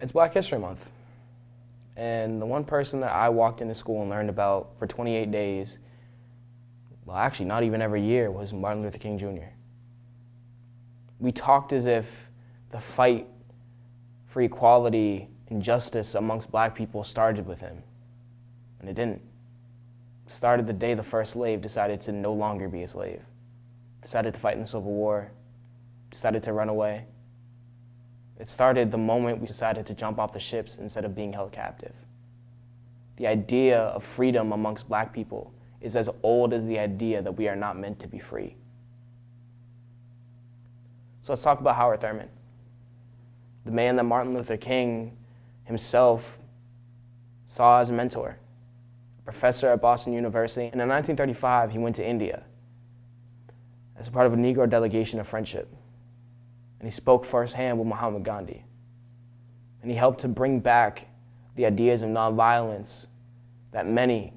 It's Black History Month. And the one person that I walked into school and learned about for 28 days, well, actually not even every year, was Martin Luther King Jr. We talked as if the fight for equality and justice amongst black people started with him, and it didn't. It started the day the first slave decided to no longer be a slave, decided to fight in the Civil War, decided to run away. It started the moment we decided to jump off the ships instead of being held captive. The idea of freedom amongst black people is as old as the idea that we are not meant to be free. So let's talk about Howard Thurman, the man that Martin Luther King himself saw as a mentor, a professor at Boston University. And in 1935, he went to India as part of a Negro delegation of friendship. And he spoke firsthand with Muhammad Gandhi. And he helped to bring back the ideas of nonviolence that many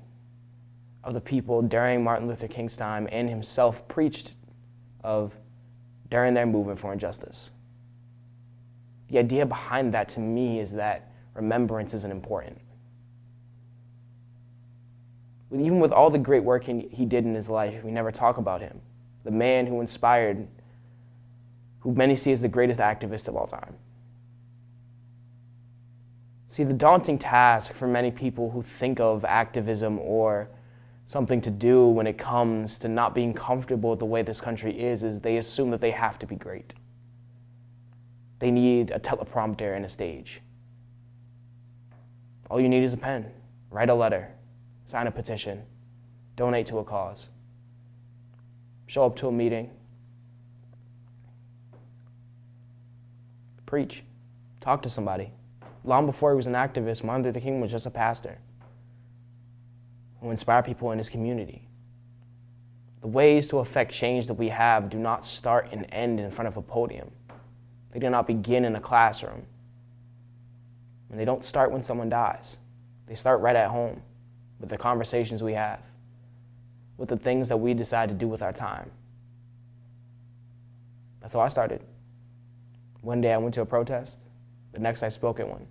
of the people during Martin Luther King's time and himself preached of during their movement for injustice. The idea behind that to me is that remembrance isn't important. Even with all the great work he did in his life, we never talk about him. The man who inspired, who many see as the greatest activist of all time. See, the daunting task for many people who think of activism or something to do when it comes to not being comfortable with the way this country is they assume that they have to be great. They need a teleprompter and a stage. All you need is a pen. Write a letter, sign a petition, donate to a cause, show up to a meeting, preach, talk to somebody. Long before he was an activist, Martin Luther King was just a pastor who inspired people in his community. The ways to affect change that we have do not start and end in front of a podium. They do not begin in a classroom. And they don't start when someone dies. They start right at home, with the conversations we have, with the things that we decide to do with our time. That's how I started. One day I went to a protest, the next I spoke at one.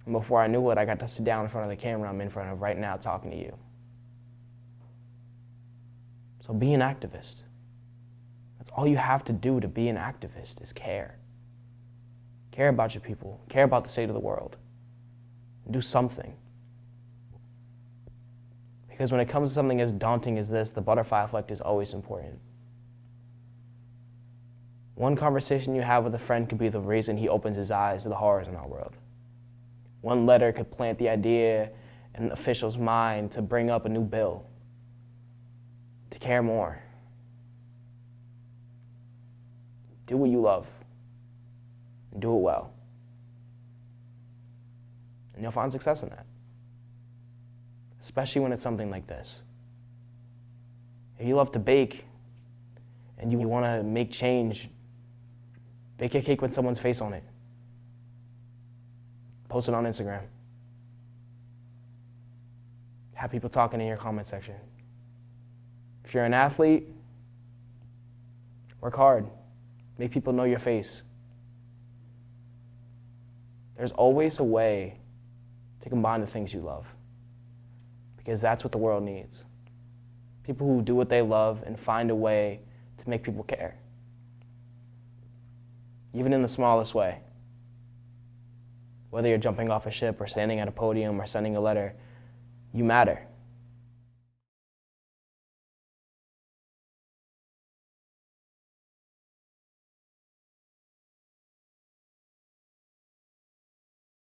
And before I knew it, I got to sit down in front of the camera I'm in front of right now talking to you. So be an activist. That's all you have to do to be an activist is care. Care about your people, care about the state of the world. Do something. Because when it comes to something as daunting as this, the butterfly effect is always important. One conversation you have with a friend could be the reason he opens his eyes to the horrors in our world. One letter could plant the idea in an official's mind to bring up a new bill, to care more. Do what you love, and do it well. And you'll find success in that, especially when it's something like this. If you love to bake and you want to make change, bake a cake with someone's face on it. Post it on Instagram. Have people talking in your comment section. If you're an athlete, work hard. Make people know your face. There's always a way to combine the things you love, because that's what the world needs. People who do what they love and find a way to make people care. Even in the smallest way. Whether you're jumping off a ship or standing at a podium or sending a letter, you matter.